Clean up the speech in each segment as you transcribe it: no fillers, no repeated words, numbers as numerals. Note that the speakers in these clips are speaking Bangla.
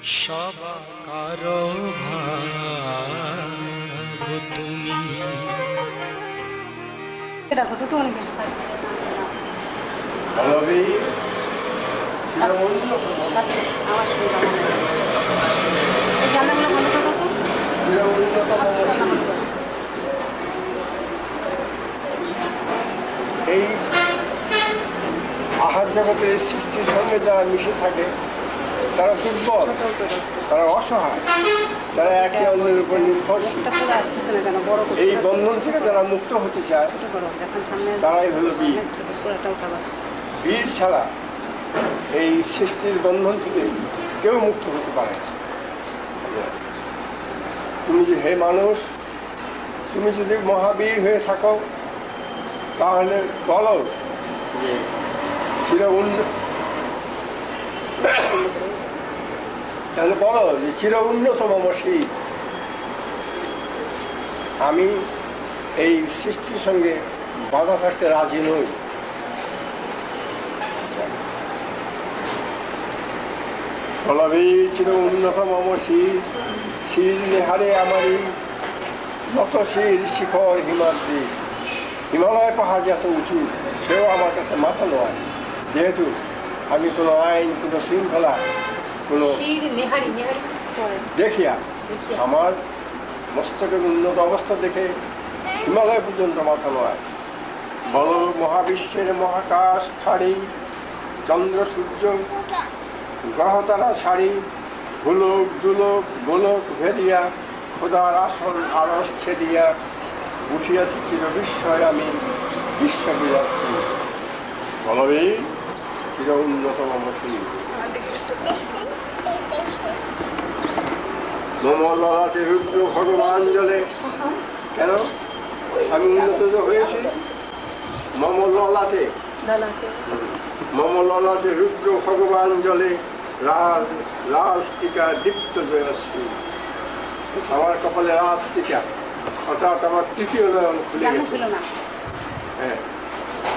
সবাকার ভাব তুমি। এই আহার জগতের সৃষ্টির সঙ্গে যারা মিশে থাকে তারা দুর্বল, তারা অসহায়, তারা একে অন্যের উপর নির্ভরশীল। এই বন্ধন থেকে যারা মুক্ত হতে চায় তারাই হলো বীর। বীর ছাড়া এই সৃষ্টির বন্ধন থেকে কেউ মুক্ত হতে পারে না। তুমি যে হে মানুষ, তুমি যদি মহাবীর হয়ে থাকো তাহলে বলো যে তাহলে বলো যে চির উন্নতম মসি, আমি এই সৃষ্টির সঙ্গে বাধা থাকতে রাজি নই। বলবি চির উন্নতম মসি, শির নেহারে আমারই নত শির শিখর হিমাদ্রি। হিমালয় পাহাড় যত উঁচু সেও আমার কাছে মাথা নয়, যেহেতু আমি কোনো আইন, কোনো শৃঙ্খলা, কোনো দেখিয়া আমার মস্তকের উন্নত অবস্থা দেখে হিমালয় পর্যন্ত মাথা নয়। বল মহাবিশ্বের মহাকাশ ফাড়ি, চন্দ্র সূর্য গ্রহতারা ছাড়ি, ভুলোক দুলোক গোলক ভেদিয়া, খোদার আসন আরস ছেদিয়া, উঠিয়াছি চির বিস্ময় আমি বিশ্ববিরাত্রী। বলবি চির উন্নতম মসি। মম ললাটে রুদ্র ভগবান জলে। কেন আমি উন্নত হয়েছি? মম ললাটে, মম ললাটে রুদ্র ভগবান জলে, রাজ রাজটিকা দীপ্ত জয়শ্রী। আমার কপালে রাজটিকা, অর্থাৎ আমার তৃতীয় নয়ন খুলে গেছে। হ্যাঁ,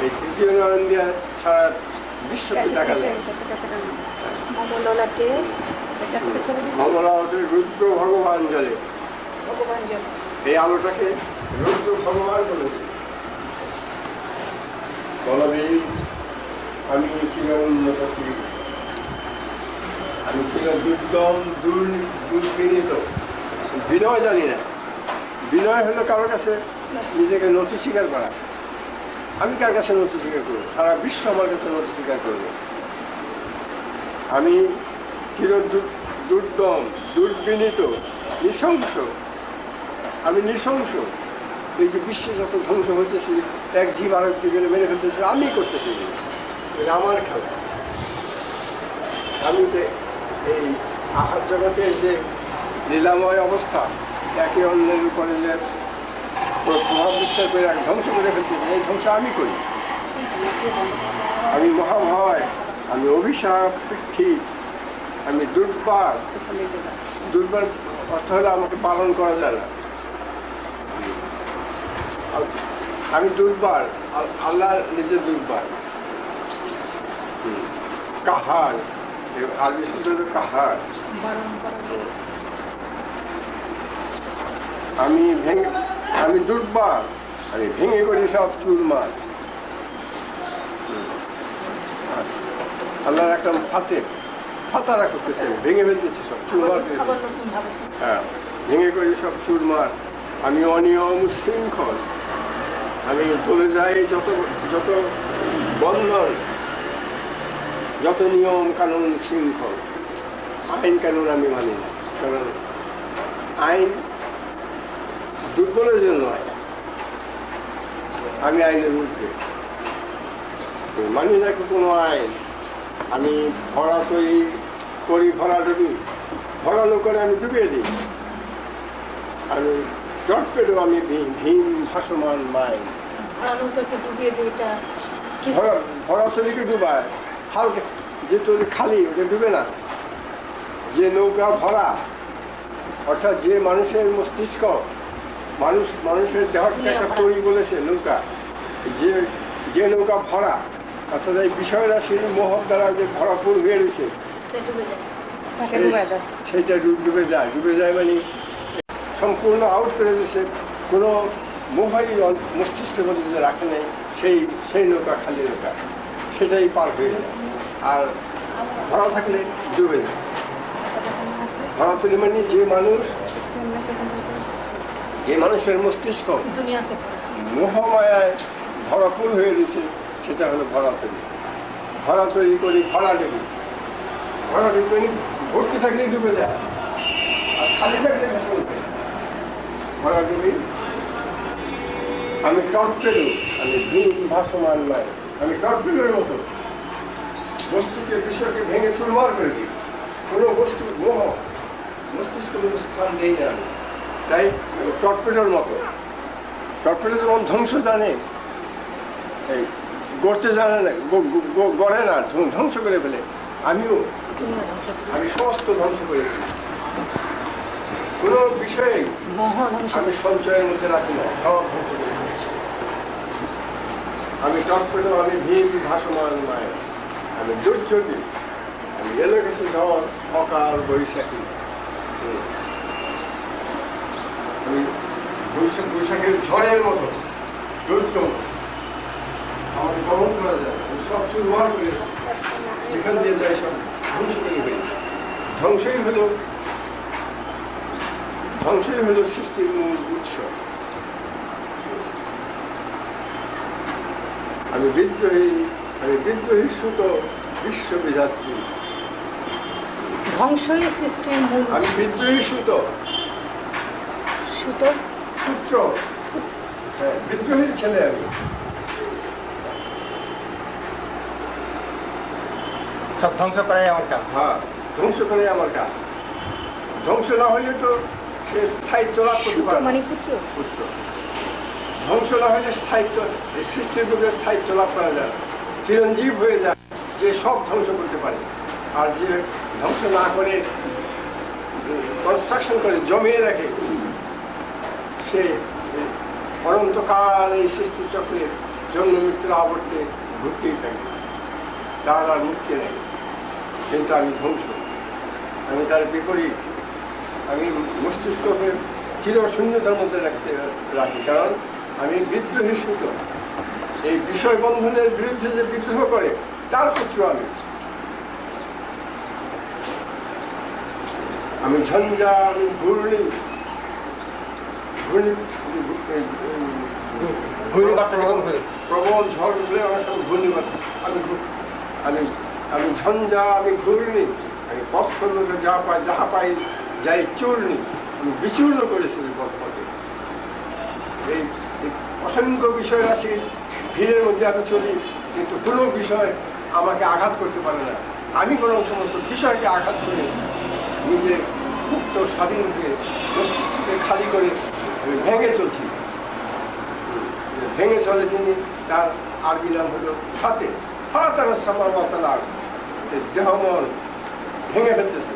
এই তৃতীয় নয়ন দিয়ে সারা বিশ্বকে দেখা যায়। মমলাতে রুদ্র ভগবান জলে, এই আলোটাকে রুদ্র ভগবান বলেছে। বলবি আমি ছিল উন্নতশীল, আমি ছিল দুর্দম দুর্বিনীত। বিনয় জানি না। বিনয় হলো কারোর কাছে নিজেকে নতি স্বীকার করা। আমি কার কাছে নতি স্বীকার করবো? সারা বিশ্ব আমার কাছে নতি স্বীকার করবে। আমি চির দুর্দম দুর্বিনীত নৃশংস। আমি নৃশংস। এই যে বিশ্বে যত ধ্বংস হইতেছি, এক জীব আরেক জীবের মেরে ফেলতেছি, আমি করতেছি, এটা আমার খেলা। আমি তো এই আহার জগতের যে লীলাময় অবস্থা, একে অন্যের উপরে যে প্রভাব বিস্তার করে ধ্বংস করে ফেলতেছি, এই ধ্বংস আমি করি। আমি মহাভয়, আমি অভিশাপ পৃথ্বী, আমি দুর্বার। দুর্বার অর্থ হলে আমাকে পালন করা যায় না। আমি দুর্বার, আল্লাহ নিজে দুর্বার। কাহার, আরবি শব্দ কাহার। আমি দুর্বার, আমি ভেঙে করি সব চুরমার। আল্লাহর একটা ফাতারা করতেছে, ভেঙে ফেলতেছে সব চুরমার। হ্যাঁ, ভেঙে করি সব চুরমার। আমি অনিয়ম শৃঙ্খল, আমি চলে যাই যত বন্ধন, যত নিয়ম কানুন শৃঙ্খল। আইন কানুন আমি মানি না, কারণ আইন দুর্বলের জন্য নয়। আমি আইনের ঊর্ধ্বে মানি না কোনো আইন। আমি ভরা তৈরি করি, ভরা ডুবি, ভরানো করে আমি ডুবিয়ে দিই। আমি জট পেলেও আমি ভীম ভাসমান মাইন। ভরা তৈরিকে ডুবায়, হালকা যে তৈরি খালি ওটা ডুবে না। যে নৌকা ভরা, অর্থাৎ যে মানুষের মস্তিষ্ক, মানুষের দেহটাকে একটা তৈরি বলেছে নৌকা, যে নৌকা ভরা, অর্থাৎ এই বিষয় রাশির মোহ দ্বারা যে ভরাপুর হয়ে রয়েছে, সেটা ডুবে যায় মানে সম্পূর্ণ আউট করে দিয়েছে। কোনো মোহাই মস্তিষ্কের মধ্যে যে রাখে নেই, সেই নৌকা খালি নৌকা, সেটাই পার হয়ে যায়। আর ধরা থাকলে ডুবে যায়। ধরাতলি মানে যে মানুষের মস্তিষ্ক মোহমায়ায় ভরপুর হয়ে গেছে, সেটা হলো ভরাতলি। ভরাতলি করি ভরাডুবি করে ভর্তি থাকলে ডুবে যায়, আর খালি থাকলে ভেসে উঠবে। ভরাডুবি আমি টর্পেডো, আমি ভিন ভাসমান নয়, আমি টর্পেডোর মতো বস্তুকে বিষয়কে ভেঙে চুরমার করে দিই। কোনো বস্তু মোহ মস্তিষ্কের মধ্যে স্থান দেই না আমি। তাই টর্পেডোর মতো। টর্পেডো যেমন ধ্বংস জানে, এই গড়তে জানে না, গড়ে না, ধ্বংস করে ফেলে। আমি সমস্ত ধ্বংস করে ফেলি। কোনো বিষয়ে আমি সঞ্চয়ের মধ্যে রাখি না, সব ধ্বংস করে ফেলি। আমি টর্পেডো, আমি ভিন ভাসমান নয়, আমি দুর্যোগী, আমি এলো গেছে ঝড়, অকাল বৈশাখী। আমি বৈশাখের ঝড়ের মতো দুর্দম, আমাকে গমন করা যায়। আমি সব চুরমার করে, যেখান দিয়ে যাই সব ধ্বংস করে ফেলি। ধ্বংসই হলো সৃষ্টির মূল উৎস। আমি বিদ্রোহী সুত বিশ্ববিধাত্রী। ধ্বংসই সৃষ্টির মূল। আমি বিদ্রোহী সূত্র, হ্যাঁ, বিদ্রোহীর ছেলে আমি। সব ধ্বংস করাই আমার কাজ। হ্যাঁ, ধ্বংস করে আমার কাজ। ধ্বংস না হলে তো সে স্থায়িত্ব লাভ করতে পারে মানে পুত্র। ধ্বংস না হলে স্থায়িত্ব, সৃষ্টির বুকে স্থায়িত্ব লাভ করা যায়, চিরঞ্জীব হয়ে যায়, যে সব ধ্বংস করতে পারে। আর যে ধ্বংস না করে কনস্ট্রাকশন করে জমিয়ে রাখে, সে অনন্তকাল এই সৃষ্টি চক্রে জন্ম মৃত্যুর আবর্তে ঘুরতেই থাকে, তার আর মুক্তি নেই। কিন্তু আমি ধ্বংস, আমি তার বিপরীত। আমি মস্তিষ্ককে চির শূন্যতার মধ্যে রাখি, কারণ আমি বিদ্রোহী সুত। এই বিষয় বন্ধনের বিরুদ্ধে যে বিদ্রোহ করে, তার পুত্র আমি ঝঞ্ঝা, আমি ঘূর্ণি, প্রবল ঝড় উঠলে আমার সঙ্গে ঘূর্ণিবাত। আমি ঝঞ্ঝা, আমি ঘূর্ণি, আমি পথ শূন্যকে যাহা পাই যাই চূর্ণি। আমি বিচূর্ণ করেছি পথে। এই অসংখ্য বিষয় রাশির ভিড়ের মধ্যে আমি চলি, কিন্তু কোনো বিষয় আমাকে আঘাত করতে পারে না। আমি বরং সমস্ত বিষয়কে আঘাত করে নিজে মুক্ত স্বাধীন হয়ে মস্তিষ্ককে খালি করে আমি ভেঙে চলছি। ভেঙে চলে তিনি, তার আরবি নাম হলো ফাতে। দেহমন ভেঙে ফেলতেছে,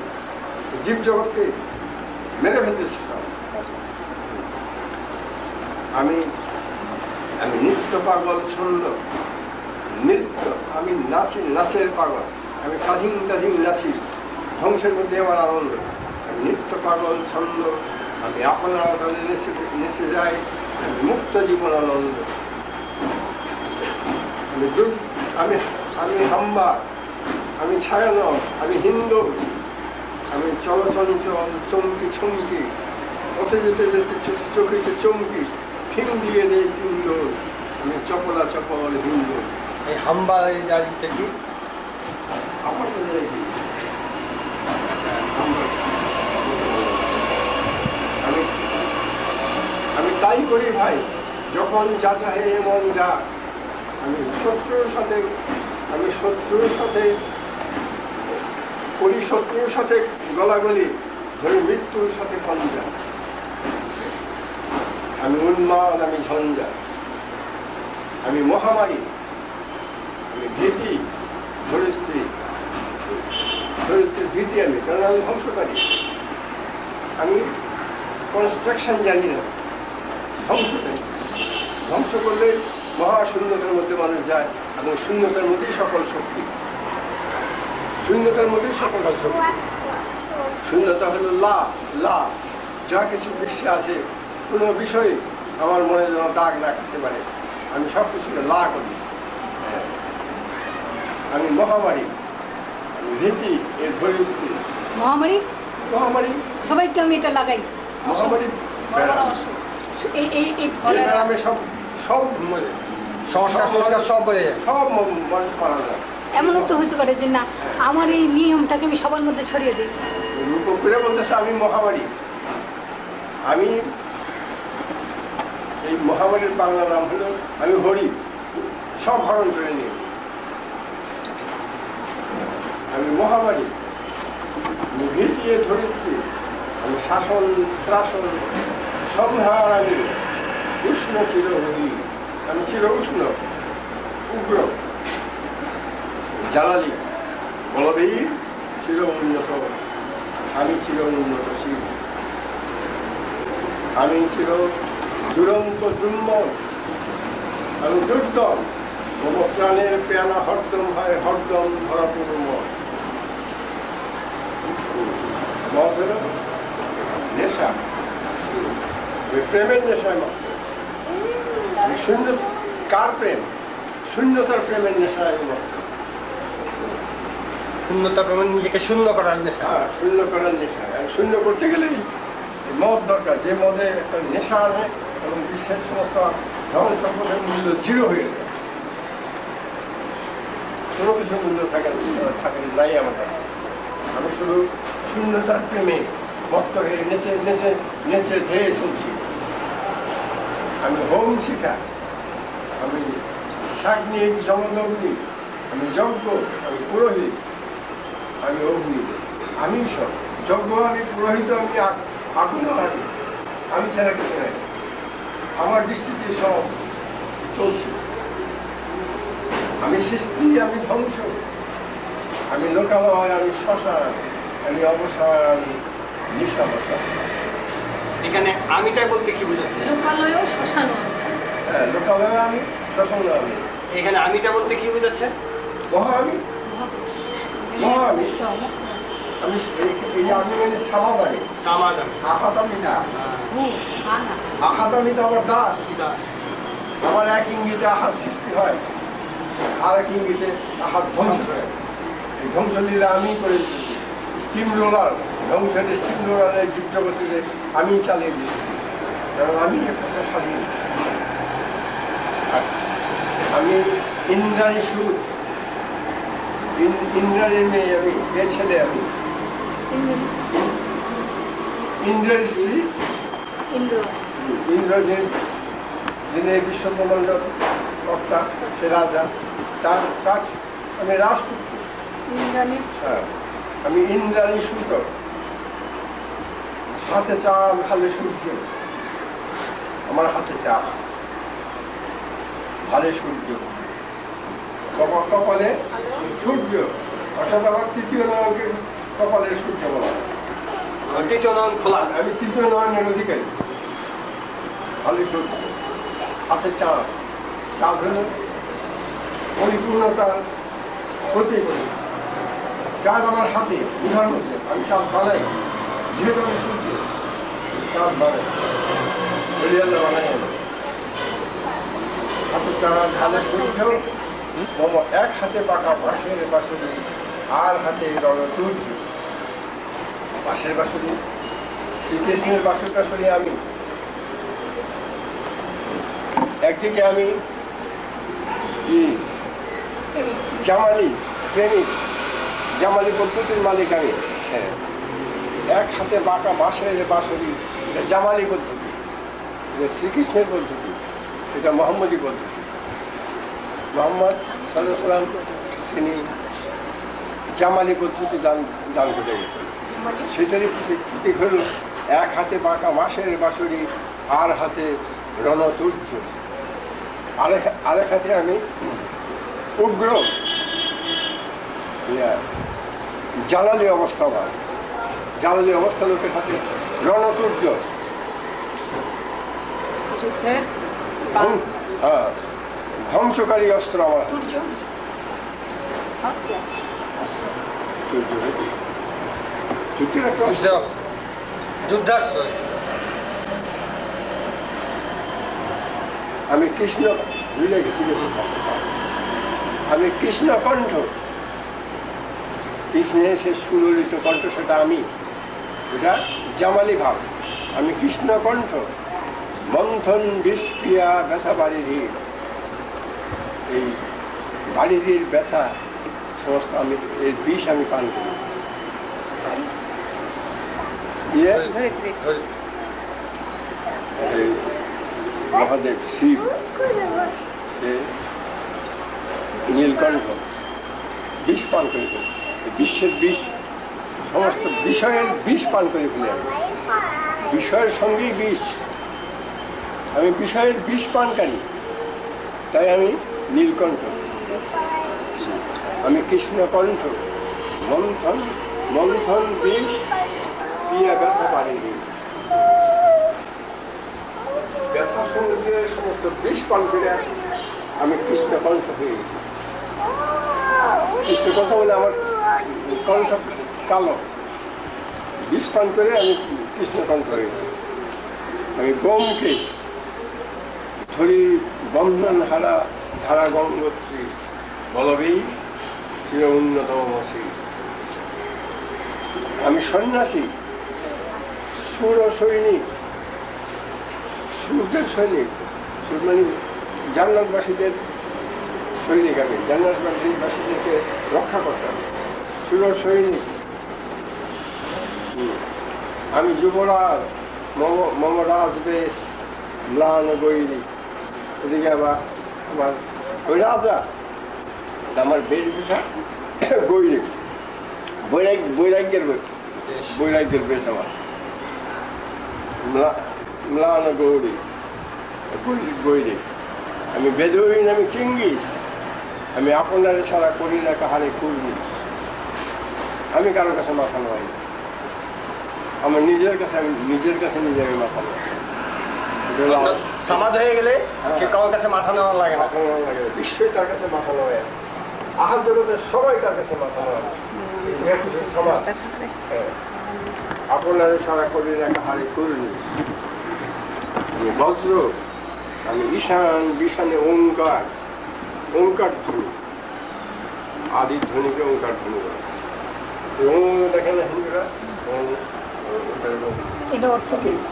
জীব জগৎকে মেরে ফেলতেছে সব। আমি নৃত্য পাগল ছন্দ, নৃত্য, আমি নাচের পাগল। আমি কাঁধিন নাচি, ধ্বংসের মধ্যে আমার আনন্দ। আমি নৃত্য পাগল ছন্দ, আমি আপনার নেচে যাই, আমি মুক্ত জীবন আনন্দ। আমি হাম্বা, আমি ছায়ানট, আমি হিন্দু, আমি চলচঞ্চল, চমকি, পথে যেতে চোখেতে চমকি, ফিং দিয়ে নেই চিন্দ, আমি চপল হিন্দু। এই হাম্বা জারিতে কি আমার আমি তাই করি ভাই, যখন যা চাহে মন যা। আমি শত্রুর সাথে গলাগলি, ধরে মৃত্যুর সাথে পঞ্জা। আমি উন্মাদ, আমি ঝঞ্ঝা, আমি মহামারী, আমি ভীতি, ধরিত্রীর ভীতি। আমি কারণ আমি ধ্বংসকারী। আমি কনস্ট্রাকশন জানি না, ধ্বংস করলে মহাশূন্যতার মধ্যে মানুষ যায়, এবং শূন্যতার মধ্যেই সকল শক্তি, শূন্যতার মধ্যেই সকল শক্তি। শূন্যতা হলো লা লা, যা কিছু বিশ্বে আছে কোনো বিষয়ে আমার মনে যেন দাগ না করতে পারে, আমি সব কিছুকে লা করি। হ্যাঁ। আমি মহামারী, আমি রীতি এ ধরিত্রী। মহামারী মহামারী, সবাইকে আমি এটা লাগাই। মহামারী এই এই এই যে গ্রামে সব সব সংস্কার সংস্কার সব হয়ে যায়। সব মানুষ মারা যায়। এমনও তো হতে পারে যে না আমার এই নিয়মটাকে আমি সবার মধ্যে ছড়িয়ে দিই। রূপপুরে বলতেছে আমি মহামারী। আমি এই মহামারীর বাংলা নাম হলো আমি হরি, সব হরণ করে নিয়ে। আমি মহামারী, আমি ভীতিয়ে ধরিত্রী, আমি শাসন ত্রাসন সংহার, আমি উষ্ণ চিরহরি, আমি চির উষ্ণ উগ্র জ্বালালি বলবীর, চির উন্নত, আমি চির উন্নতশীল, আমি চির দুরন্ত দুর্মল, আমি দুর্দম, মম প্রাণের পেয়ালা হরদম হয় হরদম ভরাপুর মদ। মদ হল নেশা, ওই প্রেমের নেশায় মাত্র। শূন্য কার প্রেম? শূন্যতার প্রেমের নেশায় মাত্র। শূন্যতা প্রমাণ নিজেকে শূন্য করার নেশা। হ্যাঁ, শূন্য করার নেশা। শূন্য করতে গেলেই মদ দরকার, যে মদে একটা নেশা আনে এবং বিশ্বের সমস্ত ধন সম্পদের মূল্য জিরো হয়ে যায়। কোনো কিছু মূল্য থাকে নাই আমার কাছে। আমি শুধু শূন্যতার প্রেমে মত্ত হয়ে নেচে নেচে নেচে ধেয়ে চলছি। আমি হোম শিখা, আমি সাগ্নিক জমদগ্নি, আমি যজ্ঞ, আমি পুরোহিত, আমি অগ্নি, আমি সব যজ্ঞ, আমি পুরোহিত, আমি আগুন, আমি ছাড়া কিছু নাই। আমার দৃষ্টিতে সব চলছে। আমি সৃষ্টি, আমি ধ্বংস, আমি লোকালয়, আমি শ্মশান, আমি অবসান, আমি নিশা বসা। এখানে আমিটা বলতে কি বোঝাচ্ছে? লোকালয়ও শ্মশানও। হ্যাঁ, লোকালয় আমি, শ্মশান আমি। এখানে আমিটা বলতে কি বোঝাচ্ছে? মহা আমি, মহা আমি। আমি এই আমি মানে সামাদানি, সমাধান। আহাদামি না। আহাদামি তো আমার দাস। আমার এক ইঙ্গিতে আহার সৃষ্টি হয়, আর এক ইঙ্গিতে আহার ধ্বংস হয়। এই ধ্বংস লীলা আমি করে দিয়েছি। স্টিম রোলার ধ্বংসের স্টিম রোলারের যুদ্ধ বসে আমি চালিয়ে দিয়েছি, কারণ আমি একটা স্বাধীন। আমি ইন্দ্রাণী সুর, ইন্দ্রাণীর মেয়ে আমি, এ ছেলে আমি। ইন্দ্রের স্ত্রী ইন্দ্র, ইন্দ্র যিনি বিশ্বব্রহ্মাণ্ড কর্তা, সে রাজা, তার কাজ আমি রাজপুত্র। ইন্দ্রাণীর হ্যাঁ, আমি ইন্দ্রাণী সূতক, হাতে চাঁদ ভালে সূর্য, আমার হাতে চাঁদ ভালে সূর্য, কপালে সূর্য, অর্থাৎ আমার তৃতীয় নয়নকে কপালের সূর্য বলা হয়। তৃতীয় নয়ন খোলা। আমি তৃতীয় নয়নের অধিকারী, ভালো সূর্য, হাতে চাঁদ। চাঁদ হল পরিপূর্ণতার প্রতীক। চাঁদ আমার হাতে, বুঝার মধ্যে আমি চাঁদ বানাই, যেহেতু আমি সূর্য, চাঁদ বানাই, হরিয়াল্লা বানাই আমি। হাতে চাঁদ ভালো সূর্য, এক হাতে পাকা বাঁশের বাঁশুরি, আর হাতে রণতুর্য। বাঁশের বাঁশুরি, শ্রীকৃষ্ণের বাঁশুর বাঁশুরি আমি। একদিকে আমি জামালি প্রেমিক, জামালি পদ্ধতির মালিক আমি। হ্যাঁ, এক হাতে বাঁকা বাঁশের বাঁশুরি, এটা জামালি পদ্ধতি, এটা শ্রীকৃষ্ণের পদ্ধতি, এটা মোহাম্মদী পদ্ধতি। মোহাম্মদ সাল্লাল্লাহু আলাইহি ওয়াসাল্লাম তিনি জামালি পদ্ধতি দান করে গেছেন। সেটারই প্রতীক হল এক হাতে বাঁকা বাঁশের বাঁশুরি, আর হাতে রণতুর্য, আরেক হাতে আমি উগ্র জ্বালালি অবস্থা। আমার জ্বালালি অবস্থা লোকের হাতে রণতুর্য, হ্যাঁ, ধ্বংসকারী অস্ত্র আমার। যুদ্ধের একটা যুদ্ধ যুদ্ধাস্ত্র। আমি কৃষ্ণ ভুলে গেছি। আমি কৃষ্ণ কণ্ঠ, কৃষ্ণের সে সুললিত কণ্ঠ, সেটা আমি, এটা জামালি ভাব। আমি কৃষ্ণ কণ্ঠ, মন্থন বিষক্রিয়া ব্যথা বাড়ির, এই বাড়ির ব্যথা সমস্ত আমি এর বিষ আমি পান করি। দিয়ে এই মহাদেব শিব, সে নীলকণ্ঠ বিষ পান করে ফেলে, বিশ্বের বিষ, সমস্ত বিষয়ের বিষ পান করে ফেলে। আমি বিষয়ের সঙ্গেই বিষ, আমি বিষয়ের বিষ পানকারী, তাই আমি নীলকণ্ঠ। আমি কৃষ্ণকণ্ঠ, মন্থন মন্থন বিষ পিয়া ব্যথা পারিনি। ব্যথা সমুদ্রের সমস্ত বিষ পান করে আমি কৃষ্ণকণ্ঠ হয়ে গেছি। কৃষ্ণকণ্ঠ বলে আমার কণ্ঠ কালো, বিষ পান করে আমি কৃষ্ণকণ্ঠ হয়েছি। আমি ব্যোমকেশ, ধরি বন্ধন হারা ধারা গঙ্গোত্রী, বলবেই চির উন্নতম শ্রী। আমি সন্ন্যাসী, সুর সৈনিক, সুরদের সৈনিক, সুর মানে জান্নাতবাসীদের সৈনিক। আমি জান্নাতবাসীদেরকে রক্ষা করতাম, সুর সৈনিক। আমি যুবরাজ, মম রাজ বেশ ম্লান গৈরী। এদিকে আবার আমার ওই রাজা, আমার বেশভূষা গৈরিক, বৈরাগ্যের বেশ আমার ম্লান গৌরী গৈরিক। আমি বেদুইন, আমি চিঙ্গিস, আমি আপনার ছাড়া করি না কাহারে কুর্নিস। আমি কারোর কাছে মাথা নয়, আমার নিজের কাছে আমি মাথা নয়। সমাজ হয়ে গেলে কারোর কাছে মাথা নেওয়া লাগে না। মাথা নেওয়া লাগে, বিশ্বই তার কাছে মাথা নয়, আহার জগতের সবাই তার কাছে মাথা নয়। সমাজ আপনার সারা করি না কাহারে কুর্নিস। আমি বজ্র, আমি ঈশান, বিষানে ওঙ্কার, ওঙ্কার ধ্বনি, আদি ধ্বনিকে ওঙ্কার ধ্বনি করে। দেখেন না হিন্দুরা,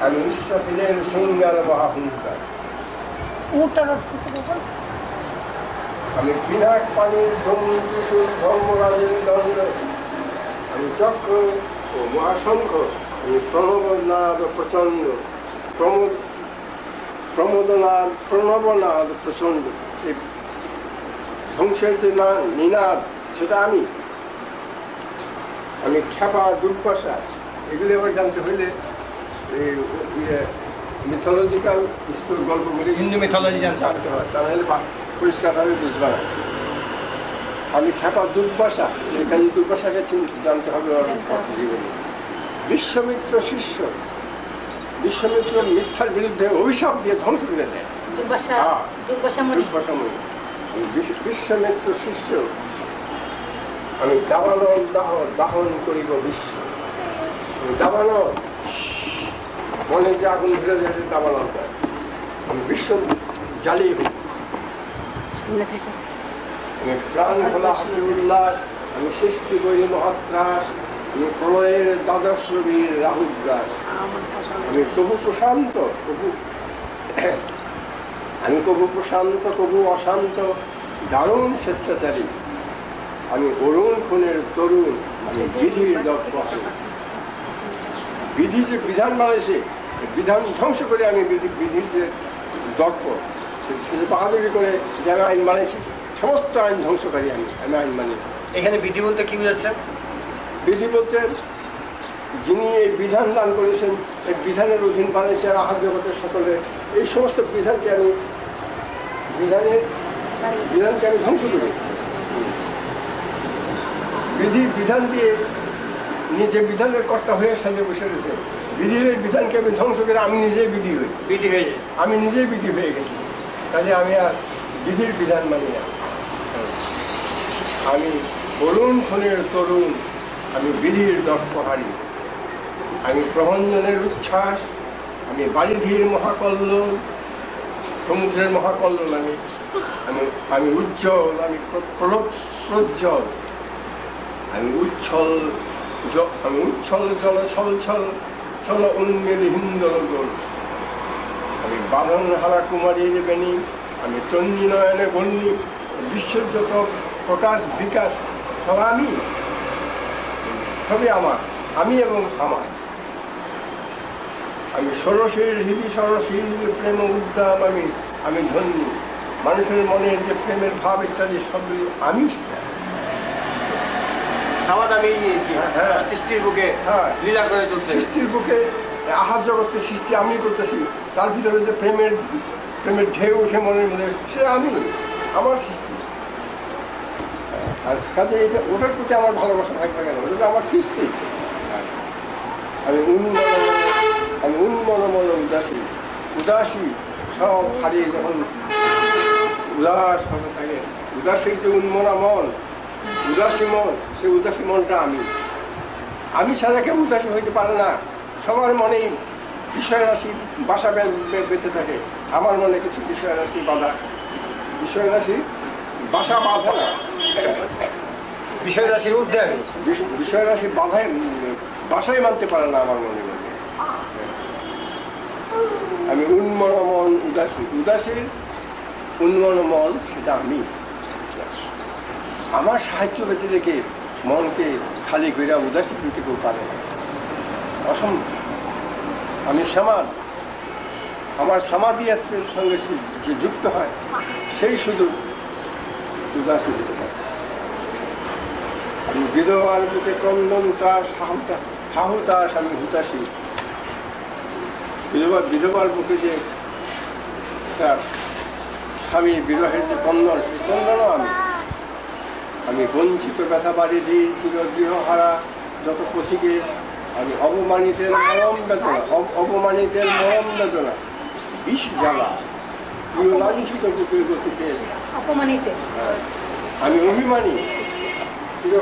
আমি ইসরাফিলের সিঙ্গার মহাহুঙ্কার। আমি বিরাট পানির ত্রিশূল ধর্মরাজের দণ্ড। আমি চক্র ও মহাশঙ্খ, আমি প্রণবনাদ প্রচণ্ড, প্রণবনাদ প্রচণ্ড। এই ধ্বংসের যে নিনাদ, সেটা আমি। আমি খ্যাপা, দুর্বাসা, এগুলি আবার জানতে হইলে মিথোলজিক্যাল গল্পগুলি, হিন্দু মিথোলজি জানতে হয়, তা নাহলে পরিষ্কারভাবে বুঝবে না। আমি খ্যাপা, দুর্বাসা, এখানে দুর্বাসাকে জানতে হবে জীবনে। বিশ্বমিত্র শিষ্য, বিশ্বমিত্র মিথ্যার বিরুদ্ধে অভিশাপ দিয়ে ধ্বংস করে দেয়। বিশ্বমিত্র শিষ্য, আমি দাবানল দাহন করিব বিশ্ব। দাবানল মনে যে আগুন ধরে যায়, দাবানল দেয়। আমি বিশ্ব জ্বালিয়ে হই। আমি প্রাণ খোলা হাসি উল্লাস, আমি সৃষ্টি করি মহাত্রাস, আমি প্রলয়ের দ্বাদশ রবির রাহুগ্রাস। আমি কবু প্রশান্ত, কবু অশান্ত, দারুণ স্বেচ্ছাচারী। আমি অরুণ খুনের তরুণ, আমি বিধির দক্ষ। বিধি যে বিধান বানাইছে, বিধান ধ্বংস করে আমি বিধির যে দক্ষ, সে বাহাদুরি করে যে আমি আইন বানাইছি, সমস্ত আইন ধ্বংসকারী আমি আইন মানি। এখানে বিধি বলতে কি বুঝাচ্ছেন? বিধি বলতে যিনি এই বিধান দান করেছেন, এই বিধানের অধীন বানাইছেন আহার জগতের সকলে, এই সমস্ত বিধানকে আমি ধ্বংস করি। বিধান দিয়ে নিজে বিধানের কর্তা হয়ে সাজে বসে রয়েছে। বিধির এই বিধানকে আমি ধ্বংস করে আমি নিজেই বিধি হয়ে যায়, আমি নিজেই বিধি হয়ে গেছি। কাজে আমি আর বিধির বিধান মানি না। আমি অরুণ খুনের তরুণ, আমি বিধির দক্ষ হারি। আমি প্রভঞ্জনের উচ্ছ্বাস, আমি বারিধির মহাকল্লোল, সমুদ্রের মহাকল্লোল। আমি আমি আমি উজ্জ্বল, আমি প্রজ্জ্বল, আমি উচ্ছল আমি উচ্ছল জল ছল ছল চল উন্মের হিন্দল দোল। আমি বাঁধন হারা কুমারীর বেণী, আমি তন্নি নয়নে বন্যী, বিশ্বের যত প্রকাশ বিকাশ সব আমি, সবই আমার, আমি এবং আমার। আমি ষোড়শীর হৃদি সরসীর প্রেম উদ্দাম, আমি ধন্যী। মানুষের মনের যে প্রেমের ভাব ইত্যাদি সবগুলি আমি। সামাদ আমি হ্যাঁ। সৃষ্টির বুকে হ্যাঁ, লীলা করে চলছে। সৃষ্টির বুকে আহার জগৎকে সৃষ্টি আমি করতেছি, তার ভিতরে যে প্রেমের ঢেউ উঠে মনের মধ্যে, সে আমি, আমার সৃষ্টি। আর কাজে এটা ওটার প্রতি আমার ভালোবাসা থাকবে কেন? ওটা আমার সৃষ্টি। আমি উন্মনমন উদাসী সব হারিয়ে যখন উল্লাস হতে থাকে, উদাসীর যে উন্মনা মন, উদাসী মন, সেই উদাসী মনটা আমি ছাড়া কেউ উদাসী হইতে পারে না। সবার মনেই বিষয় রাশি বাসা বেঁধে থাকে। আমার মনে কিছু বিষয় রাশি বাধা, বিষয় রাশি বাসা বাঁধে না, বিষয় রাশির ঊর্ধ্বে আমি। বিষয় রাশি বাসাই মানতে পারে না আমার মনে মনে। আমি উন্মনমন উদাসীর উন্মনমন, সেটা আমি। আমার সাহায্য পেতে দেখে মনকে খালি কইরা উদাসী করতে কেউ পারে না, অসম্ভব। আমি সমাজ, আমার সমাধির সঙ্গে যে যুক্ত হয় সেই শুধু উদাসী দিতে পারে। আমি বিধবার বুকে ক্রন্দন ত্রাস হাহুতাস, আমি হুতাশী। বিধবার বুকে যে তার স্বামী বিরহের যে কন্দন, সেই কন্দনও আমি বঞ্চিত ব্যথা বাড়িয়ে চিরগৃহহারা যত পথিকে, আমি অবমানিতের মরম বেদনা বিষ জ্বালা প্রিয় লাঞ্ছিত বুকের গতিতে অপমানিতে। আমি অভিমানী, চির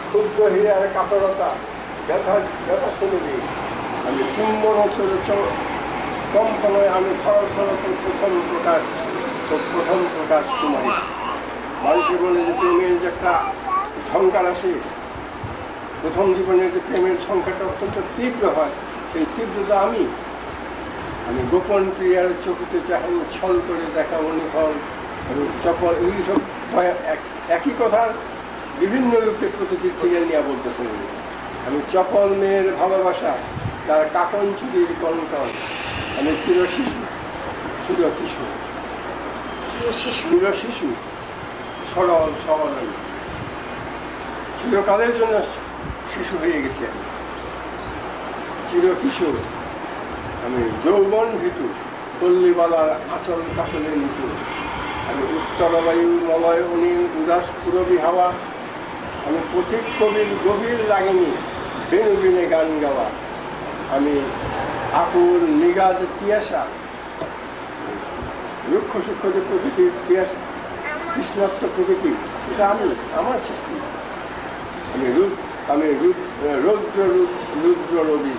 ক্ষুদ্র হীরার কাতরতা ব্যথা শুনবি। আমি চুম্বন কম্পনয়, আমি থর প্রথম প্রকাশ কুমারী। মানুষের বলে যে প্রেমের যে একটা ঝঙ্কার আসে, প্রথম জীবনের যে প্রেমের ঝঙ্কারটা অত্যন্ত তীব্র হয়, সেই তীব্রতা আমি গোপন প্রিয়ার চোখে চাহেন ছল করে দেখা অনুফল, চপল, এগুলি সব একই কথার বিভিন্ন রূপে প্রকৃতির থেকে নিয়ে বলতেছেন। আমি চপল মেয়ের ভালোবাসা, তার কাকন চুরির কণ্ঠন, আমি চির শিশু সরল সরল, আমি চিরকালের জন্য শিশু হয়ে গেছি। আমি চির কিশোর, আমি যৌবন ভীতু, পল্লীবালার আচল কাচলের নিচু। আমি উত্তর বায়ু মলয় অনিল উদাস পুরবী হাওয়া, আমি পথিক কবির গভীর লাগিনি বেনু বেনে গান গাওয়া। আমি আকুল নিগাদ তিয়াসা, রুক্ষ সূক্ষ্ম যে প্রকৃতির তিয়াসা, তৃষ্ণাত্ম প্রকৃতি, সেটা আমার সৃষ্টি। আমি রুদ্র রবি,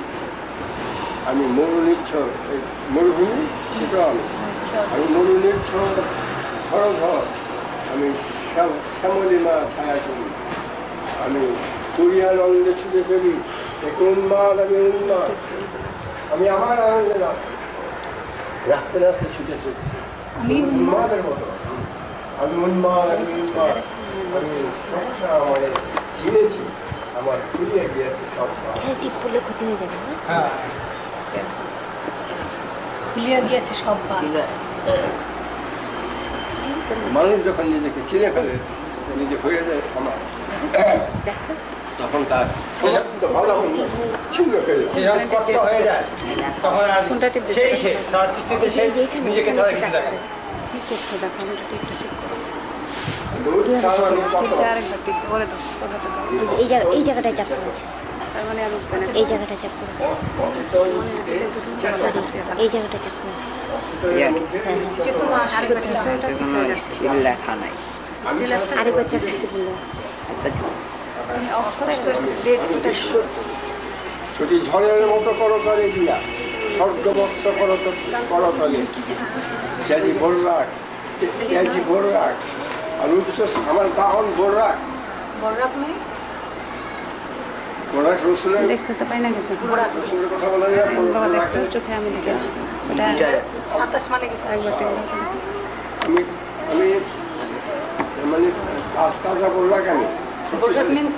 আমি মরুনিচ্ছর মরুভূমি, সেটাও আমি মরুনিচ্ছর ধরধর, আমি শ্যামলিমা ছায়া ছবি। আমি তুরিয়ানন্দে ছুটে চলি, এক উন্মাদ, আমি আমার আনন্দে না রাস্তায় রাস্তায় ছুটে চলি, আমি উন্মাদের মতো। আমি সহসা আমার চিনেছি, আমার ফুলিয়ে গিয়েছে সব। খুললে ক্ষতি হয়ে যাবে না? হ্যাঁ, খুলিয়ে দিয়েছে সব। মানুষ যখন নিজেকে চিনে ফেলে, নিজে হয়ে যায় সমাজ, তখন তার সমস্ত ভালো ছিন্ন হয়ে যায়। সে যখন কর্তা হয়ে যায়, তখন আর সে তার সৃষ্টিতে সে নিজেকে ছাড়া কিছু দেখে না। কি করছো দেখো, আমি একটু ঠিক করো। এই জায়গাটায় চাপ করেছে, এই জায়গাটায় চাপ করেছে, এই জায়গাটায় চাপ করেছে। লেখা নাই, আরেকবার চাপ দিতে বললো। ছুটি ঝড়ের মতো করতলে দিয়া স্বর্গবক্ত করতলে কেজি বোররাক কেজি বোররাক আর উচ্চ আমার বাহন বোররাক বড়রাক নেই বোররাক রসুলের দেখতে তো পাই না কিছু রসুলের কথা বলা যায় না, বাবা দেখতে বোররাকের চোখে আমি দেখে আসছি ওটা 27 মানে গেছে একবার টেবিলে আমি আমি মানে তাজা বোররাক আমি বড়রাক মিন্স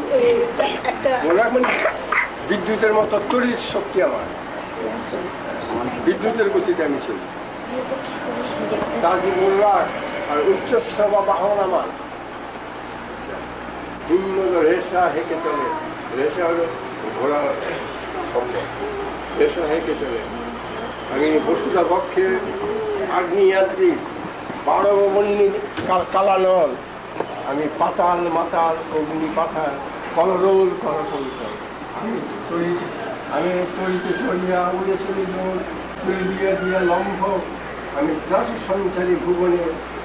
একটা বোররাক মানে বিদ্যুতের মতো তড়িৎ শক্তি আমার বিদ্যুতের গতিতে আমি চলি তাজি বোররাক আর উচ্চস্রবা বাহন আমার হিম্মত রেশা হেঁকে চলে রেশা হলো ঘোড়ার শব্দ রেশা হেঁকে চলে আমি বসুধা পক্ষে আগ্নেয়াত্রিক পারবর্ণী কালানল আমি পাতাল মাতাল অগ্নি পাতাল কলরোল করতল আমি তরিতে চলিয়া উড়ে চলি তুলে দিয়া দিয়া লম্ভ আমি ত্রাস সঞ্চারী ভুবনে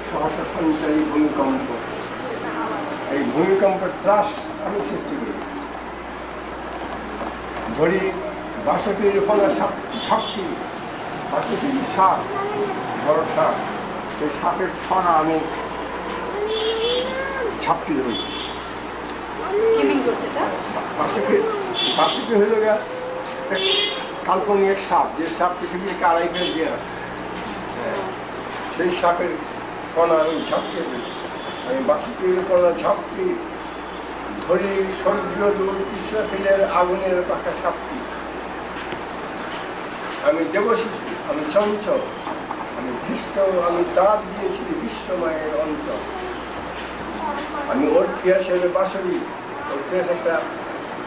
সহসা সঞ্চারী ভূমিকম্প এই ভূমিকম্পের ত্রাস আমি সৃষ্টি করি ধরি বাসকের ফলা ঝাপটি বাসকের সাপ বড় সাপ সেই সাপের ফনা আমি ঝাপটি ধরি কি মিন করছে এটা বাসকে হইল গা কাল্পনিক এক সাপ যে সাপ পৃথিবীকে আড়াই করে দিয়ে আসে সেই সাপের ফনা আমি ঝাপটি ধরি আমি বাসকের ফনা ঝাপটি ধরি স্বর্গীয় দূর ইসরাফিলের আগুনের পাখা সাপটি আমি দেবশিশু আমি চঞ্চল আমি ধৃষ্ট আমি দাঁত দিয়েছি বিশ্বময়ের অঞ্চল আমি অর্পিয়াসের বাসরি অর্পিয়াস একটা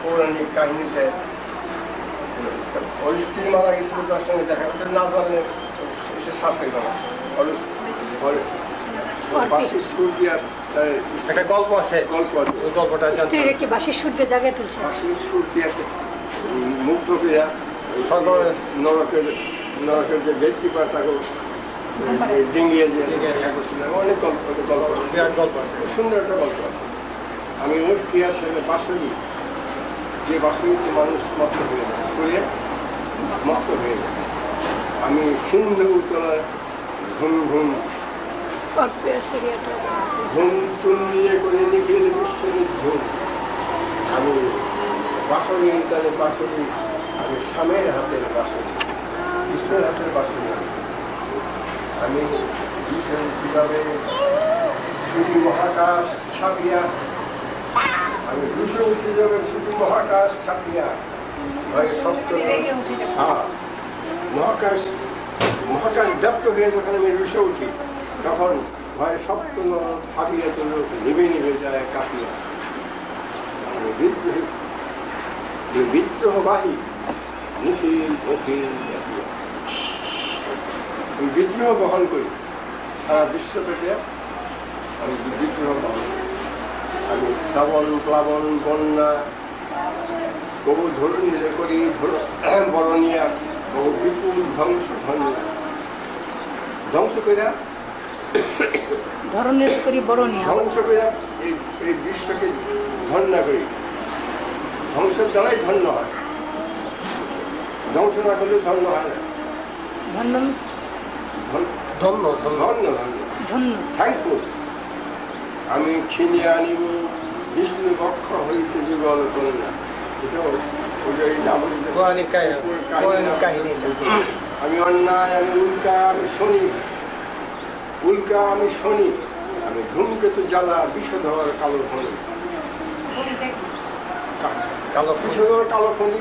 পৌরাণিক কাহিনীতে ওর স্ত্রী মারা গেছিল তার সঙ্গে দেখা ওটা না জানলে এটা সাপ হয়ে গেল বাসির সুর দিয়া একটা গল্প আছে, গল্প আছে ওই গল্পটা জানতে স্ত্রীর কি বাসির সূর্য জাগে তুলছে বাসির সুর দিয়া মুগ্ধ করিয়া নরকের যে গেটকিপার তাকে ডিঙ্গিয়ে দিয়ে করছিল অনেক গল্প বিরাট গল্প আছে। সুন্দর একটা গল্প আছে আমি ওর ক্রিয়া ছেলে বাসরি যে বাসরিতে মানুষ মত্ত হয়ে যায় শুয়ে মত্ত হয়ে যায় আমি সিন্ধু উতলা ঘুম ঘুম ঘুম তুলিয়ে করে নিখিল বিশ্বের ঝুম আমি বাসরি তাদের বাসরি আমি স্বামীর হাতের বাসরি কৃষ্ণের হাতের বাসরি আমি ভীষণ কিভাবে শুধু মহাকাশ ছাপিয়া আমি ভীষণ কিভাবে শুধু মহাকাশ ছাপিয়া ভয়ে সত্য মহাকাশ ব্যপ্ত হয়ে যখন আমি রুষে উঠি তখন ভয়ে সপ্ত ভাবিয়া চল নিভে নিভে যায় কাঁপিয়া আমি বিদ্রোহবাহী নিখিল অখিল জাতীয় আমি বিদ্রোহ বহন করি সারা বিশ্ব থেকে আমি বিদ্রোহ বহন করি আমি শ্রাবণ প্লাবন বন্যা বহু ধরুন করি বরণিয়া বহু বিপুল ধ্বংস ধ্বংস করিয়া ধরনের করি বড় নিয়ে ধ্বংস করিয়া এই বিশ্বকে ধন্য করি ধ্বংসের দ্বারাই ধন্য হয় ধ্বংস না করলে ধন্য হয় না ধন্য ধন্য ধন্য ধন্য ধন্য থ্যাঙ্কফুল আমি ছিনিয়ে আনিব বিষ্ণু বক্ষ হইতে যুগল কন্যা এটাও পৌরাণিক কাহিনী। আমি অন্যায় আমি উল্কা আমি শনি আমি ধূমকেতু জ্বালা বিষধর কালো খনি বিষধর কালো খনি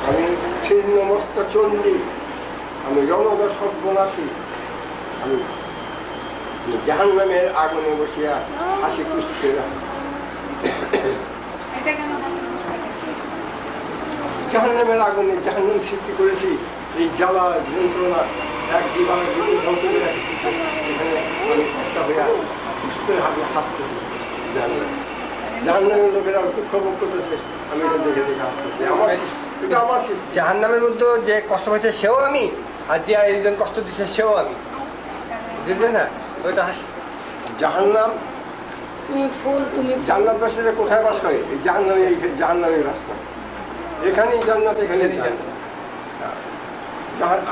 আমি ছিন্ন মস্ত চণ্ডী আমি রণদ সর্বনাশী আমি জাহান্নামের আগুনে বসিয়া হাসি খুশিতে জাহান্নামের আগুনে জাহান্নাম সৃষ্টি করেছি এই জ্বালা যন্ত্রণা এক জীবনের জীবন ধ্বংস করে রাখছি এখানে আমি কর্তা হইয়া সুস্থ হাসতে জাহান্নামের লোকেরা দুঃখ ভোগ করতেছে আমি এটা দেখে দেখে হাসতেছি এটা আমার সৃষ্টি জাহান্নামের মধ্যে যে কষ্ট পাইছে সেও আমি, আর যে একজন কষ্ট দিচ্ছে সেও আমি, বুঝলেন না? ওইটা জাহান্নাম তুমি ফুল, তুমি জান্নাতবাসীরা কোথায় বাস করে? এই জাহান্নামে বাস করে। এখানেই জান্নাত, এখানেই জান্নাত।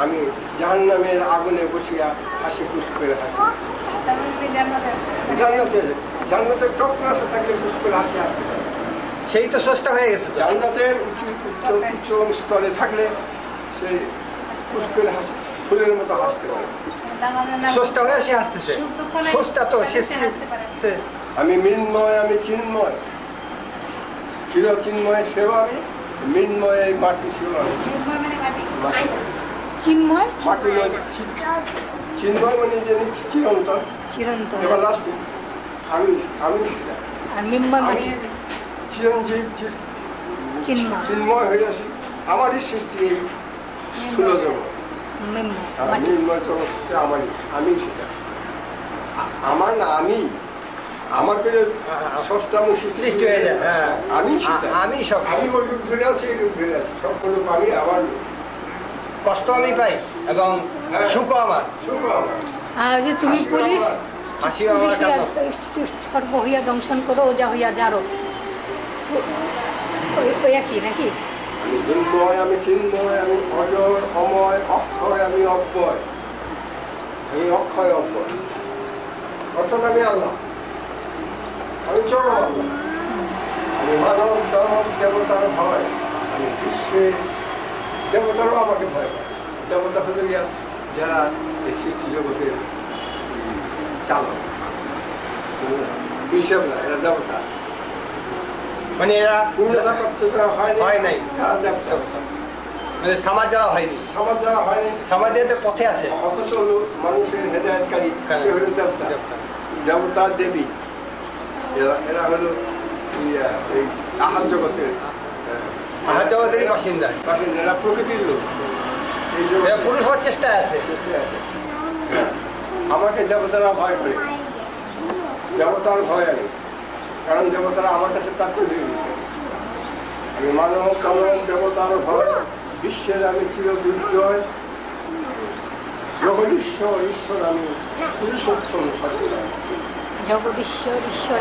আমি জাহান্নামের আগুনে বসিয়া হাসি খুশ করে হাসি। জান্নাতের টপ ক্লাসে থাকলে খুশ করে হাসি আসতে পারে। সেই তো সস্তা হয়ে গেছে। জান্নাতের উচ্চ স্তরে থাকলে সে খুশ করে হাসি, ফুলের মতো হাসতে পারে। সস্তা হয়ে সে আসতেছে, সস্তা তো আমি মৃন্ময়, আমি চিন্ময়, চির চিন্ময় সেও আমি, মৃন্ময় এই মাটি সেও আমি। চিন্ময়, মাটি নয়, চিন্ময় মানে যে চিরন্তন, চিরন্তন। এবার লাস্টে আমি সেটা, আর মিম্ময় আমি চিরঞ্জীব চিন্ময় হয়ে আসি। আমারই সৃষ্টি এই স্থূল জগৎ, মৃন্ময় জগৎ আমারই, আমি সেটা। আমার না, আমার পেয়ে ষষ্ঠ সৃষ্টি হয়ে যায়। আমি সব, আমি ওই রূপ ধরে আছি, এই রূপ ধরে আছি, সব রূপ আমি, আমার কষ্ট আমি পাই এবং সুখ আমার। আর যে তুমি পুলিশ হাসিও আমার কান্না। সর্ব হইয়া দংশন করো, ওজা হইয়া যারো, ওই একই নাকি? আমি মৃন্ময়, আমি চিন্ময়, আমি অজর, অময়, অক্ষয়, আমি অব্যয়, আমি অক্ষয় অব্যয়, অর্থাৎ আমি আল্লাহ, আমি চরম আল্লাহ। আমি মানব দানব দেবতার ভয়, আমি বিশ্বের দেবতারও আমাকে ভয় পায়। দেবতা হলে গিয়া যারা এই সৃষ্টি জগতের চালক, হিসেব না, এরা দেবতা। মানে এরা পূর্ণতাপ্রাপ্ত যারা হয় নাই তারা দেবতা, মানে সমাজ যারা হয়নি, সমাজ যারা হয়নি, সমাজের পথে আছে, অথচ মানুষের হেদায়তকারী, সে হল দেবতা, দেবতা দেবী। এরা হলো এই আহার জগতের বাসিন্দা, এরা প্রকৃতির লোক, এই পুরুষ হওয়ার চেষ্টায় আছে। আমাকে দেবতারা ভয় করে, দেবতার ভয় আমি, কারণ দেবতারা আমার কাছে প্রাপ্য দিয়ে দিয়েছে। আমি মানব কানব দেবতার ভয়, বিশ্বের আমি চির দুর্জয়, জগদীশ্বর ঈশ্বর আমি, পুরুষোত্তম সত্যনারায়ণ। জগদীশ্বর ঈশ্বর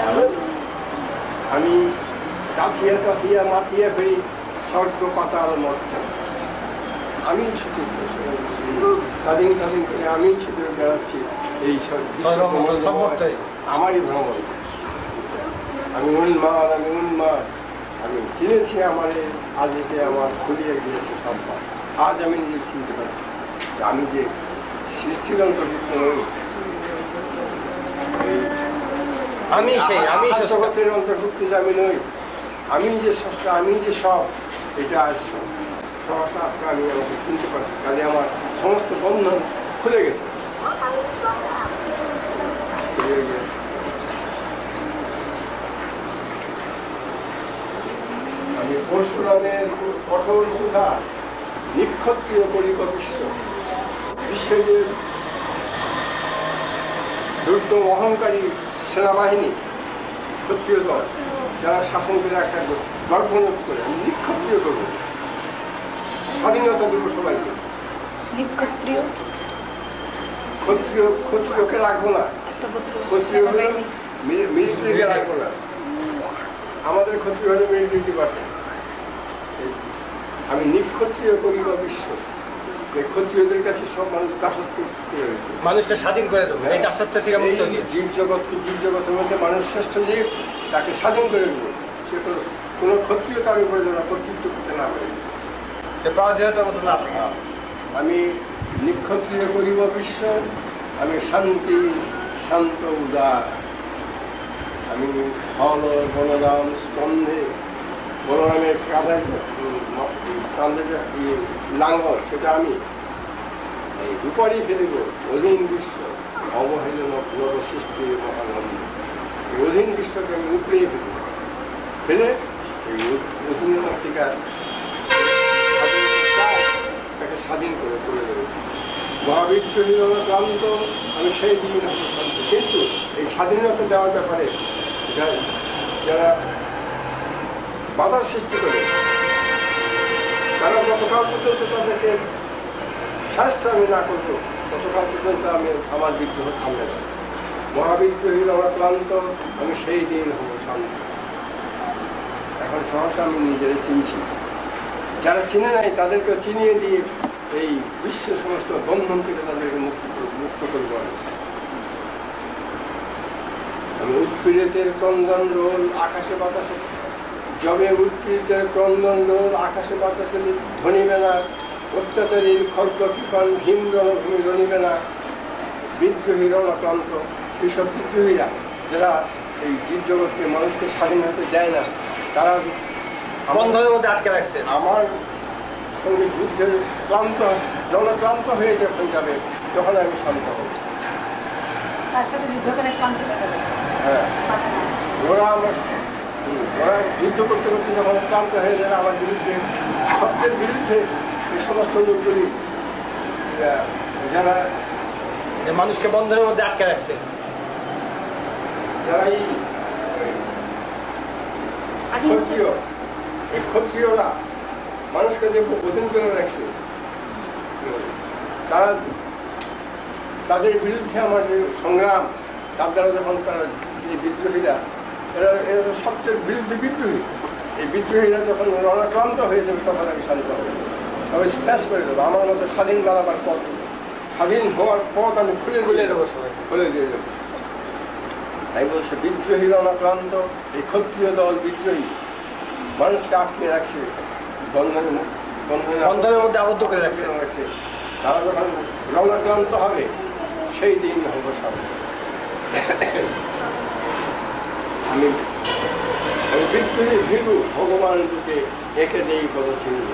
আমি কাঁথিয়া কাঁথিয়া মাতিয়া ফেরি স্বর্গ পাতাল মর্ত, আমি ছুটে তাদিন করে আমি ছুটে বেড়াচ্ছি এই আমারই ভ্রমণ। আমি উন্মাদ, আমি চিনেছি আমার আজকে আমার ঘুরিয়ে গিয়েছে সম্পদ। আজ আমি নিজে চিনতে পারছি আমি যে সৃষ্টির অন্তর্ভুক্ত নই, আমি সেই, আমি জগতের অন্তর্ভুক্ত যে আমি নই, আমি যে স্রষ্টা, আমি যে সব, এটা আজ সহসা আজকে আমি আমাকে চিনতে পারছি। কাজে আমার সমস্ত বন্ধন খুলে গেছে। আমি পরশুরামের কঠোর কথা নিক্ষত্রিয় করিব বিশ্বের যে দুর্দম অহংকারী সেনাবাহিনী, ক্ষত্রিয় দল যারা শাসন করে একটা গর্ববোধ করে, আমি নিক্ষত্রিয় করবো, স্বাধীনতা দেব সবাইকে। ক্ষত্রিয়কে রাখবো না, ক্ষত্রিয় হলে মিলিটারিকে রাখবো না। আমাদের ক্ষত্রিয় হলে মিলিটারি ডিপার্টমেন্ট। আমি নিক্ষত্রিয় করিব বিশ্ব, ক্ষত্রিয়দের কাছে সব মানুষ দাসত্ব করে রয়েছে। মানুষকে স্বাধীন করে দেবো, এই দাসত্ব থেকে মুক্ত দিয়ে। জীব জগতের মধ্যে মানুষ শ্রেষ্ঠ জীব, তাকে স্বাধীন করে দেব। সে কোনো ক্ষত্রিয় তার উপরে যেন কর্তৃত্ব করতে না পারে, সে পরাজয়তার মতো না থাকে। আমি নিক্ষত্রিয় করিব বিশ্ব, আমি শান্তি শান্ত উদার, আমি ফল বলরাম স্কন্ধে, বলরামের কাঁধে লাঙ্গল, সেটা আমি এই উপরই ফেলিব অধীন বিশ্ব, অবহেলন নবসৃষ্টি মহানন্দ। এই অধীন বিশ্বকে আমি উপরেই ফেলব, ফেলে এই অধীনতা থেকে তাকে স্বাধীন করে দেব। মহাবিদ্রোহী ক্লান্ত, আমি সেই দিন হবো শান্ত। কিন্তু এই স্বাধীনতা দেওয়ার ব্যাপারে যারা বাধার সৃষ্টি করে, তারা যতকাল পর্যন্ত তাদেরকে শাস্তি আমি না করবো, ততকাল পর্যন্ত আমি আমার বিদ্রোহ থামবে না। মহাবিদ্রোহীর অক্লান্ত, আমি সেই দিন হব শান্ত। এখন সহসা আমি নিজেরা চিনছি, যারা চিনে নাই তাদেরকে চিনিয়ে দিয়ে এই বিশ্বের সমস্ত বন্ধন থেকে তাদেরকে মুক্ত করব। আমি উৎপীড়িতের ক্রন্দন রোল আকাশে বাতাসে, যবে উৎপীড়িতের ক্রন্দন রোল আকাশে বাতাসে ধ্বনিবে না, অত্যাচারীর খর্গ কৃপণ ভীম রণভূমি রণিবে না। বিদ্রোহী রণক্রান্ত, এইসব বিদ্রোহীরা যারা এই জীব জগৎকে মানুষকে স্বাধীন হতে দেয় না, তারা বন্ধনের মধ্যে আটকে রাখছে। আমার সঙ্গে যুদ্ধের রণক্রান্ত হয়ে যখন যাবে তখন আমি শান্ত হব। তার সাথে যুদ্ধ করে ক্লান্ত হয়ে যাবে। হ্যাঁ, ওরা যুদ্ধ করতে করতে যখন ক্লান্ত হয়ে যাবে আমার বিরুদ্ধে, সত্যের বিরুদ্ধে এই সমস্ত লোকগুলি যারা মানুষকে বন্ধনের মধ্যে আটকে রাখছে, যারা এই ক্ষত্রিয়রা মানুষকে যে বোধন করে রাখছে, তারা তাদের বিরুদ্ধে আমার যে সংগ্রাম, তার দ্বারা যখন তারা যে বিদ্রোহীরা, এরা তো সত্যের বিরুদ্ধে বিদ্রোহী, এই বিদ্রোহীরা যখন রণক্রান্ত হয়ে যাবে তখন আমি শান্ত হবে, তবে স্প্যাশ করে দেবো। আমার মতো স্বাধীন বানাবার পথ, স্বাধীন হওয়ার পথ আমি খুলে দেবো, সবাই খুলে দিয়ে দেবো। তাই বলছে বিদ্রোহী রণক্রান্ত, এই ক্ষত্রিয় দল বিদ্রোহী মানুষকে আটকে রাখছে, বন্ধনের মধ্যে আবদ্ধ করে রাখছে। তারা যখন রণক্রান্ত হবে সেই দিন হব সামনে। আমি বিদ্রোহী ভীরু ভগবান রূপে এঁকে যেই পদচিহ্ন,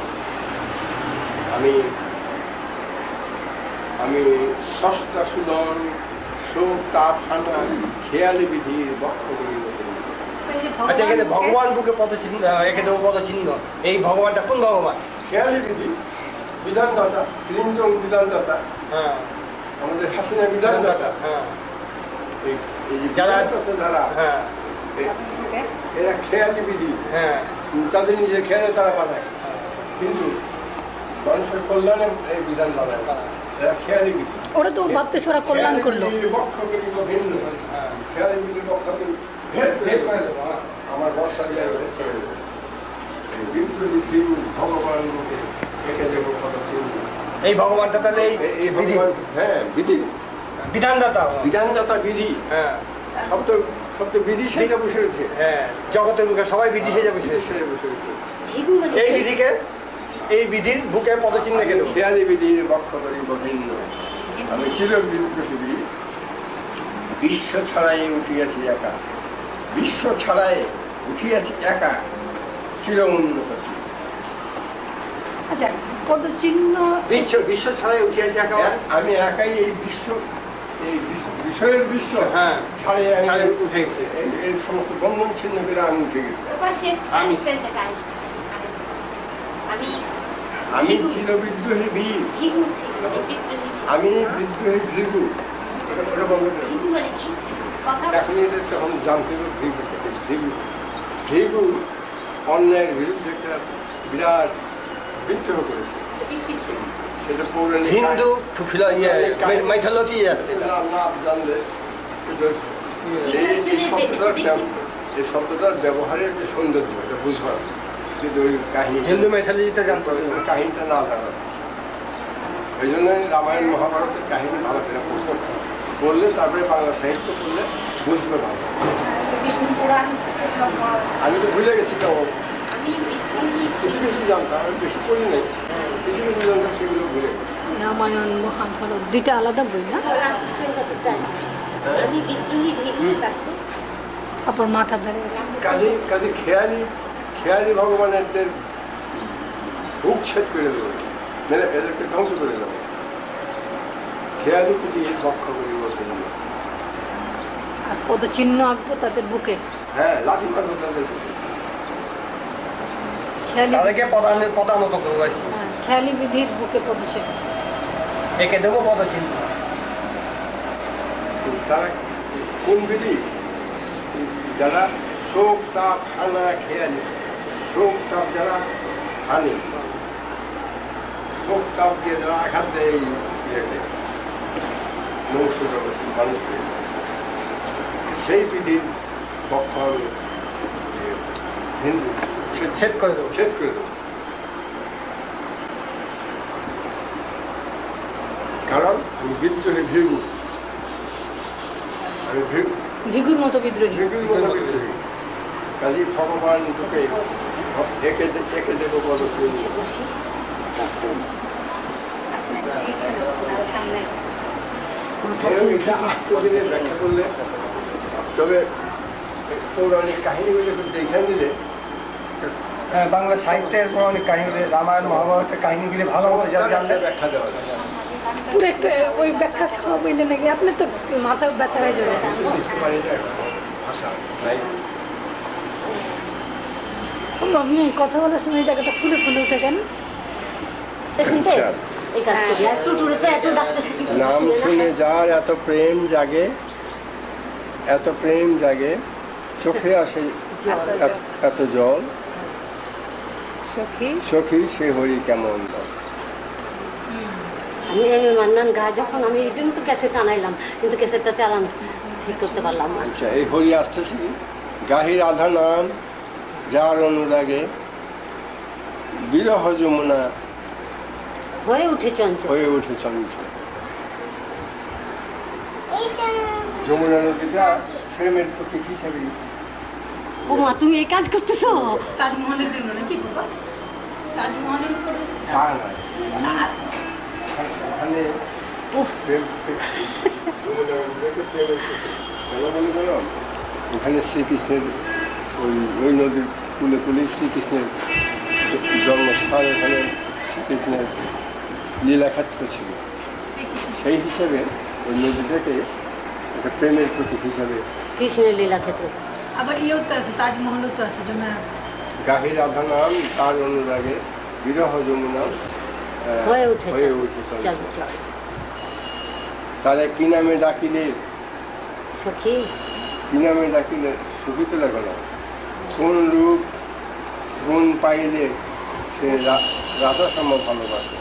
আমি ষষ্ঠা সুদন শোক তাপ হানা খেয়ালি বিধির বক্ষ করিব। আচ্ছা, এখানে ভগবান বুকে পদচিহ্ন, একে দেবো পদচিহ্ন, এই ভগবানটা কোন ভগবান? খেয়ালি বিধি, বিধানদাতা, ক্লিনটন বিধানদাতা, হ্যাঁ, আমাদের হাসিনা বিধানদাতা। হ্যাঁ, এই যে বিধানদাতা যারা, হ্যাঁ, এরা খেয়ালি বিধি, হ্যাঁ, তাদের নিজের খেয়ালে তারা বানায়, কিন্তু মানুষের কল্যাণে এই বিধান বানায়। এরা খেয়ালি বিধি, ওরা তো ভাবতেছে ওরা কল্যাণ করলো। বক্ষ করিব ভিন্ন, খেয়ালি বিধির বক্ষ করি ভেদ করে দেবো, আমার বর্ষা দিয়ে ভেদ করে দেবো। বিদ্রোহী ভীম ভগবান রূপে এঁকে দেবো পদচিহ্ন। এই ভগবানটা তাহলে এই বিধি, হ্যাঁ বিধি, বিধানদাতা, বিধানদাতা বিধি, হ্যাঁ, সব তো বিধি সেটা বসে রয়েছে। হ্যাঁ, জগতের বুকে সবাই বিধি সেজে বসে রয়েছে। এই বিধিকে, এই বিধির বুকে পদচিহ্ন রেখে দেবো। খেয়ালি বিধির বক্ষ করিব ভিন্ন, আমি চির বিদ্রোহী, বিশ্ব ছাড়াই উঠিয়াছি একা, বিশ্ব ছাড়াই উঠিয়াছি একা, চির উন্নত। আচ্ছা, পদচিহ্ন বিশ্ব ছাড়াই উঠিয়াছি একা, আমি একাই এই বিশ্ব, এই বিষয়ের বিশ্ব, হ্যাঁ, ছাড়াই আমি উঠে গেছে। এই সমস্ত বন্ধন ছিন্ন করে আমি উঠে গেছি। আমি চির বিদ্রোহী বীর, আমি বিদ্রোহী ভৃগু। এখন এটা তখন জানতে হবে ভৃগু অন্যায়ের বিরুদ্ধে একটা বিরাট বিদ্রোহ করেছে। সেটা পৌরাণিক হিন্দু মাইথোলজি আছে। না জানলে এই শব্দটার ব্যবহারের যে সৌন্দর্য এটা বুঝবার, কিন্তু ওই কাহিনী হিন্দু মাইথোলজিতে জানতে হবে, কাহিনীটা না জানা। এই জন্য রামায়ণ মহাভারতের কাহিনী ভালো করে পড়লে তারপরে বাংলা সাহিত্য পড়লে বুঝবে ভালো। বিষ্ণু পুরাণ, আমি তো ভুলে গেছি, কেমন কিছু কিছু জানতাম, আমি বেশি পড়ি নাই, কিছু কিছু জানতাম সেগুলো ভুলে গেছি। রামায়ণ মহাভারত দুইটা আলাদা বই না? তারপর মাথা ধরে কাজে খেয়ালি ভগবানের বুক ছেদ করে দেবো, মানে এদেরকে ধ্বংস করে দেবো। খেয়ালি দিয়ে বক্ষ করিব ভিন্ন, আর পদচিহ্ন আঁকবো তাদের বুকে। হ্যাঁ, লাঠি মারবো তাদের বুকে। তাদেরকে পদানত করবো আর কি। খেয়ালি বিধির বুকে পদচিহ্ন একে দেবো পদচিহ্ন। তারা কোন বিধি? যারা শোক তাপ হানা খেয়ালি, শোক তাপ যারা হানি, শোক তাপ দিয়ে যারা আঘাত দেয় এই ইয়েকে, মনুষ্য জগৎ মানুষকে, সেই বিধির পক্ষ আমি হিন্দু ছেদ করে দেবো। ছেদ করে দেবো। কারণ আমি বিদ্রোহী ভিগু, আমি ভিগুর মতো বিদ্রোহী। ভিগুর মতো বিদ্রোহী। কাজী ভগবান ঢুকে একে দেবো পদশ্রী। আস্তে দিনে ব্যাখ্যা করলে, তবে পৌরাণিক কাহিনীগুলো যখন দেখে নিলে বাংলা সাহিত্যের পৌরাণিক কাহিনীগুলি, রামায়ণ মহাভারতের কাহিনীগুলি ভালো মতো জানলে ব্যাখ্যা দেওয়া যায়। পুরো একটা ওই ব্যাখ্যা সহ বললে নাকি আপনার তো মাথা ব্যথা হয়ে যাবে। ভাষা নাই। আপনি কথা বলার সময় এই জায়গাটা ফুলে ফুলে উঠে কেন? নাম শুনে যার এত প্রেম জাগে, এত প্রেম জাগে, চোখে আসে এত জল, সখী সে হরি কেমন। আমি মান্নান গা যখন আমি এই জন্য তো ক্যাসেট আনাইলাম, কিন্তু ক্যাসেটটা চালান ঠিক করতে পারলাম না। আচ্ছা, এই হরি আসতেছি গাহি রাধা নাম যার অনুরাগে, বিরহ যমুনা হয়ে উঠে চঞ্চল, হয়ে উঠে চঞ্চল। যমুনা নদীটা প্রেমের প্রতীক হিসেবে। ও মা, তুমি এই কাজ করতেছো? তাজমহলের জন্য নাকি বাবা? তাজমহলের উপরে তা নয়, ওখানে যমুনা নদীটাকে প্রেমের প্রতীক কেন বলে জানো? ওখানে শ্রীকৃষ্ণের ওই নদীর কুলে কুলে শ্রীকৃষ্ণের জন্মস্থান, ওখানে শ্রীকৃষ্ণের লীলাক্ষেত্র ছিল। সেই হিসেবে ওই নদীটাকে একটা প্রেমের প্রতীক হিসাবে। কৃষ্ণের লীলাক্ষেত্র। আবার ইয়েও তো আছে, তাজমহলও তো আছে যমুনা। গাহি রাধা নাম তার অনুরাগে, বিরহ যমুনা হয়ে উঠে চঞ্চল। তারা কি নামে ডাকিলে, সখী কি নামে ডাকিলে সুখী তো দেখো না। কোন রূপ গুণ পাইলে সে রাধা সম ভালোবাসে।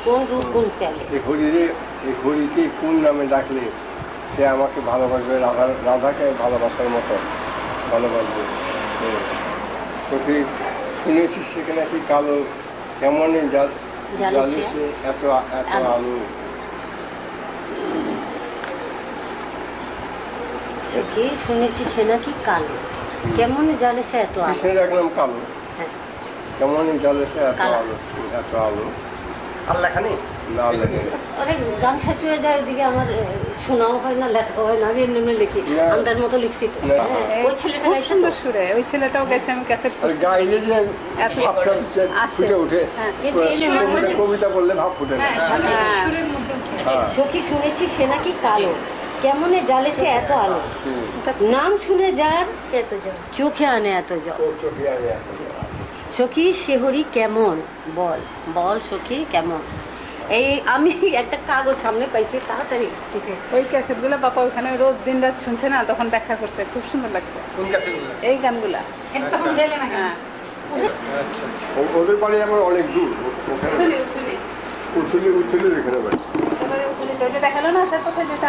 কোন রূপ কোন পেলে, এই হরিকে কোন নামে ডাকলে সে আমাকে ভালোবাসবে, রাধাকে ভালোবাসার মতো ভালোবাসবে। সখী শুনেছি সেখানে কি কালো, কেমনই জালে সে এত এত আলো। সখী শুনেছি সে নাকি কালো, কেমন জালে সে এত আলো। কৃষ্ণের এক নাম কালো, হ্যাঁ। কেমনই জালে সে এত কালো। আলো, এত আলো। আর লেখা নেই? না লেগে অনেক গান শেষ হয়ে যায়, এদিকে আমার শোনাও হয় না, লেখাও হয় না। আমি এমনি এমনি লিখি, না। আন্দার মতো লিখছি তো। না। হ্যাঁ, ওই ছেলেটা খুব গাইছে সুন্দর তো। সুরে, ওই ছেলেটাও গেছে, আমি ক্যাসেট আর গাইলে যে এত ভাবটা আসে। ফুটে উঠে, হ্যাঁ, কবিতা বললে ভাব ফুটে না। সুরের মধ্যে উঠে। হ্যাঁ। সখী শুনেছি সে নাকি কালো, কেমনে জালে সে এত আলো। হুম। নাম শুনে যার এত জল। চোখে আনে এত জল। ওর চোখে আনে এত জল। সখী শেহরি কেমন, বল বল সখী কেমন। এই আমি একটা কাগজ সামনে পাইছি, তাড়াতাড়ি ওই ক্যাসেটগুলো বাবা ওখানে রোজ দিন রাত শুনছে না, তখন ব্যাখ্যা করছে, খুব সুন্দর লাগছে কোন ক্যাসেটগুলো? এই গানগুলা। হ্যাঁ, ওদের বাড়ি আমার অনেক দূর, ওখানে উথুলি এখানে বাড়ি। দেখালো না আসার কথা, যেটা